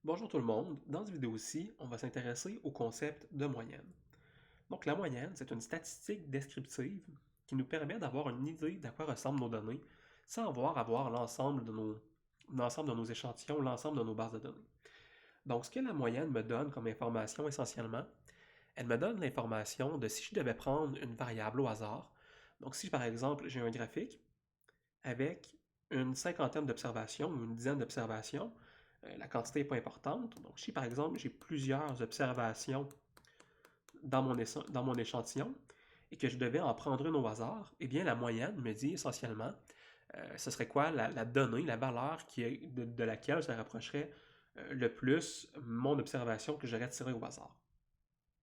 Bonjour tout le monde, dans cette vidéo-ci, on va s'intéresser au concept de moyenne. Donc la moyenne, c'est une statistique descriptive qui nous permet d'avoir une idée d'à quoi ressemblent nos données sans avoir l'ensemble de nos échantillons, l'ensemble de nos bases de données. Donc ce que la moyenne me donne comme information essentiellement, elle me donne l'information de si je devais prendre une variable au hasard. Donc si par exemple j'ai un graphique avec une cinquantaine d'observations ou une dizaine d'observations, la quantité n'est pas importante. Donc, si par exemple j'ai plusieurs observations dans mon échantillon et que je devais en prendre une au hasard, eh bien la moyenne me dit essentiellement ce serait quoi la donnée, la valeur de laquelle se rapprocherait le plus mon observation que j'aurais tirée au hasard.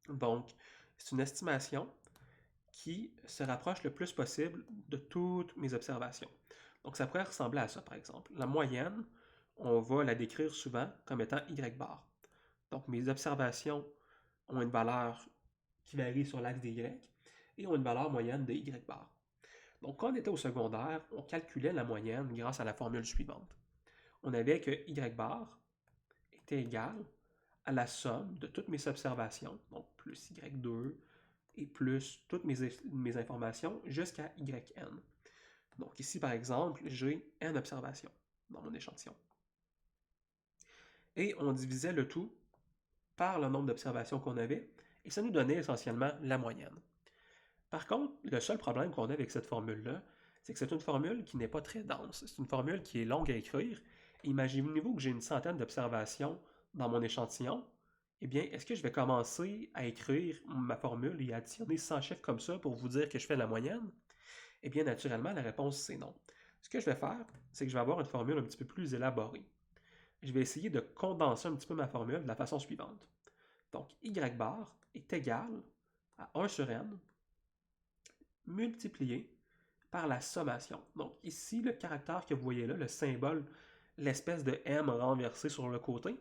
Donc, c'est une estimation qui se rapproche le plus possible de toutes mes observations. Donc ça pourrait ressembler à ça, par exemple. La moyenne, on va la décrire souvent comme étant Y bar. Donc mes observations ont une valeur qui varie sur l'axe des Y et ont une valeur moyenne de Y bar. Donc quand on était au secondaire, on calculait la moyenne grâce à la formule suivante. On avait que Y bar était égal à la somme de toutes mes observations, donc plus Y2, et plus toutes mes informations jusqu'à yn. Donc ici, par exemple, j'ai n observations dans mon échantillon. Et on divisait le tout par le nombre d'observations qu'on avait, et ça nous donnait essentiellement la moyenne. Par contre, le seul problème qu'on a avec cette formule-là, c'est que c'est une formule qui n'est pas très dense. C'est une formule qui est longue à écrire. Et imaginez-vous que j'ai une centaine d'observations dans mon échantillon. Eh bien, est-ce que je vais commencer à écrire ma formule et à additionner 100 chiffres comme ça pour vous dire que je fais la moyenne? Eh bien, naturellement, la réponse c'est non. Ce que je vais faire, c'est que je vais avoir une formule un petit peu plus élaborée. Je vais essayer de condenser un petit peu ma formule de la façon suivante. Donc, y bar est égal à 1 sur n multiplié par la sommation. Donc ici, le caractère que vous voyez là, le symbole, l'espèce de M renversé sur le côté,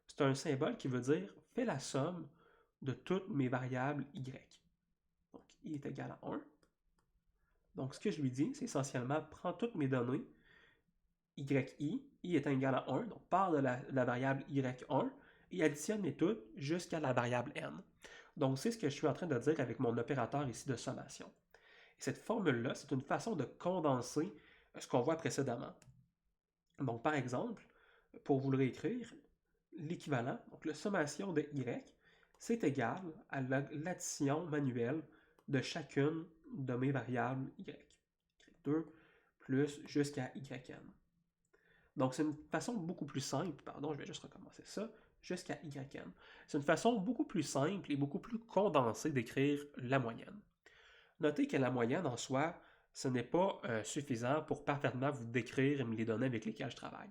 c'est un symbole qui veut dire fais la somme de toutes mes variables y. Donc i est égal à 1. Donc ce que je lui dis, c'est essentiellement prends toutes mes données i est égal à 1, donc part de la variable y1 et additionne les toutes jusqu'à la variable n. Donc c'est ce que je suis en train de dire avec mon opérateur ici de sommation. Et cette formule-là, c'est une façon de condenser ce qu'on voit précédemment. Donc, par exemple, pour vous le réécrire, l'équivalent, donc la sommation de y, c'est égal à l'addition manuelle de chacune de mes variables y. y2 plus jusqu'à yn. Donc, c'est une façon beaucoup plus simple, pardon, je vais juste recommencer ça, jusqu'à yn. C'est une façon beaucoup plus simple et beaucoup plus condensée d'écrire la moyenne. Notez que la moyenne en soi, ce n'est pas suffisant pour parfaitement vous décrire les données avec lesquelles je travaille.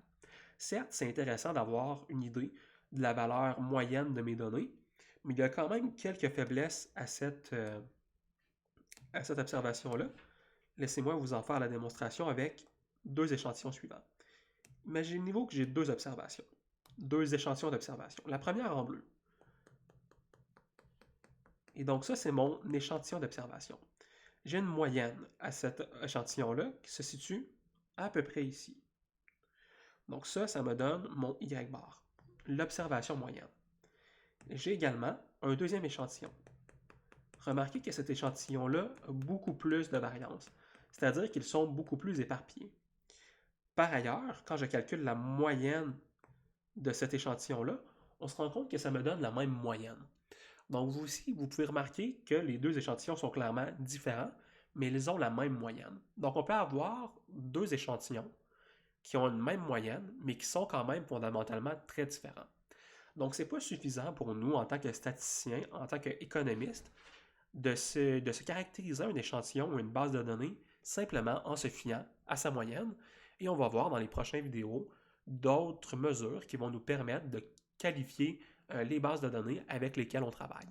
Certes, c'est intéressant d'avoir une idée de la valeur moyenne de mes données, mais il y a quand même quelques faiblesses à cette observation-là. Laissez-moi vous en faire la démonstration avec deux échantillons suivants. Imaginez-vous que j'ai deux observations, deux échantillons d'observation. La première en bleu. Et donc ça, c'est mon échantillon d'observation. J'ai une moyenne à cet échantillon-là qui se situe à peu près ici. Donc ça me donne mon Y bar, l'observation moyenne. J'ai également un deuxième échantillon. Remarquez que cet échantillon-là a beaucoup plus de variance, c'est-à-dire qu'ils sont beaucoup plus éparpillés. Par ailleurs, quand je calcule la moyenne de cet échantillon-là, on se rend compte que ça me donne la même moyenne. Donc vous aussi, vous pouvez remarquer que les deux échantillons sont clairement différents, mais ils ont la même moyenne. Donc on peut avoir deux échantillons qui ont une même moyenne, mais qui sont quand même fondamentalement très différents. Donc ce n'est pas suffisant pour nous, en tant que statisticiens, en tant qu'économistes, de se caractériser un échantillon ou une base de données simplement en se fiant à sa moyenne. Et on va voir dans les prochaines vidéos d'autres mesures qui vont nous permettre de qualifier les bases de données avec lesquelles on travaille.